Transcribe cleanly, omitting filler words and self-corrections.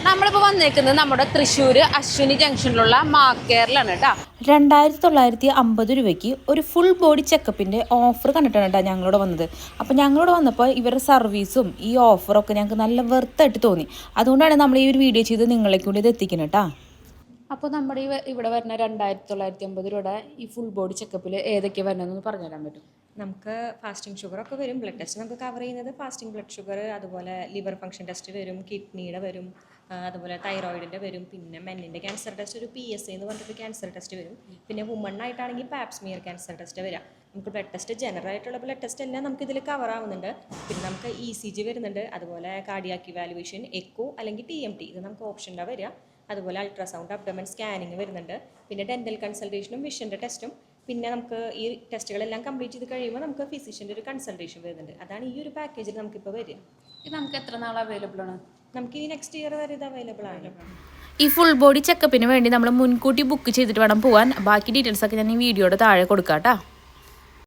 നമ്മളിപ്പോൾ വന്നേക്കുന്നത് നമ്മുടെ തൃശ്ശൂർ അശ്വിനി ജംഗ്ഷനിലുള്ള മാക്കേറിലാണ് കേട്ടോ. 2950 രൂപയ്ക്ക് ഒരു ഫുൾ ബോഡി ചെക്കപ്പിൻ്റെ ഓഫർ കണ്ടിട്ടാണ് കേട്ടോ ഞങ്ങളോട് വന്നത്. അപ്പോൾ ഞങ്ങളോട് വന്നപ്പോൾ ഇവരുടെ സർവീസും ഈ ഓഫറൊക്കെ ഞങ്ങൾക്ക് നല്ല വെർത്തായിട്ട് തോന്നി. അതുകൊണ്ടാണ് നമ്മൾ ഈ ഒരു വീഡിയോ ചെയ്ത് നിങ്ങളേക്ക് കൂടി ഇത് എത്തിക്കുന്നത് കേട്ടോ. അപ്പോൾ നമ്മുടെ ഇവിടെ വരുന്ന 2950 രൂപയുടെ ഈ ഫുൾ ബോഡി ചെക്കപ്പിൽ ഏതൊക്കെയാണ് വരുന്നതെന്ന് പറഞ്ഞു തരാൻ പറ്റും? നമുക്ക് ഫാസ്റ്റിംഗ് ഷുഗറൊക്കെ വരും. ബ്ലഡ് ടെസ്റ്റ് നമുക്ക് കവർ ചെയ്യുന്നത് ഫാസ്റ്റിംഗ് ബ്ലഡ് ഷുഗർ, അതുപോലെ ലിവർ ഫംഗ്ഷൻ ടെസ്റ്റ് വരും, കിഡ്നിയുടെ വരും, അതുപോലെ തൈറോയിഡിൻ്റെ വരും, പിന്നെ മെന്നിൻ്റെ ക്യാൻസർ ടെസ്റ്റ്, ഒരു PSA എന്ന് പറഞ്ഞിട്ട് ക്യാൻസർ ടെസ്റ്റ് വരും. പിന്നെ വുമണ്ണായിട്ടാണെങ്കിൽ പാപ്സ്മിയർ ക്യാൻസർ ടെസ്റ്റ് വരാം. നമുക്ക് ബ്ലഡ് ടെസ്റ്റ് ജനറൽ ആയിട്ടുള്ള ബ്ലഡ് ടെസ്റ്റ് എല്ലാം നമുക്ക് ഇതിൽ കവർ ആവുന്നുണ്ട്. പിന്നെ നമുക്ക് ECG വരുന്നുണ്ട്, അതുപോലെ കാർഡിയാക് ഇവാലുവേഷൻ, എക്കോ അല്ലെങ്കിൽ TMT ഇത് നമുക്ക് ഓപ്ഷനിലാണ് വരിക. അതുപോലെ അൾട്രാസൗണ്ട്, അബ്ഡോമൻ സ്കാനിങ് വരുന്നുണ്ട്. പിന്നെ ഡെൻ്റൽ കൺസൾട്ടേഷനും വിഷൻ്റെ ടെസ്റ്റും. പിന്നെ നമുക്ക് ഈ ടെസ്റ്റുകളെല്ലാം കംപ്ലീറ്റ് ചെയ്ത് കഴിയുമ്പോൾ നമുക്ക് ഫിസിഷ്യൻ്റെ ഒരു കൺസൾട്ടേഷൻ വരുന്നുണ്ട്. അതാണ് ഈ ഒരു പാക്കേജിൽ നമുക്കിപ്പോൾ വരിക. ഇത് നമുക്ക് എത്ര നാൾ അവൈലബിൾ ആണ്? നമുക്ക് ഈ നെക്സ്റ്റ് ഇയർ വരെ ഇത് അവൈലബിൾ ആണ്. ഈ ഫുൾ ബോഡി ചെക്കപ്പിന് വേണ്ടി നമ്മൾ മുൻകൂട്ടി ബുക്ക് ചെയ്തിട്ട് വേണം പോകാൻ. ബാക്കി ഡീറ്റെയിൽസൊക്കെ ഞാൻ ഈ വീഡിയോയുടെ താഴെ കൊടുക്കാം കേട്ടോ.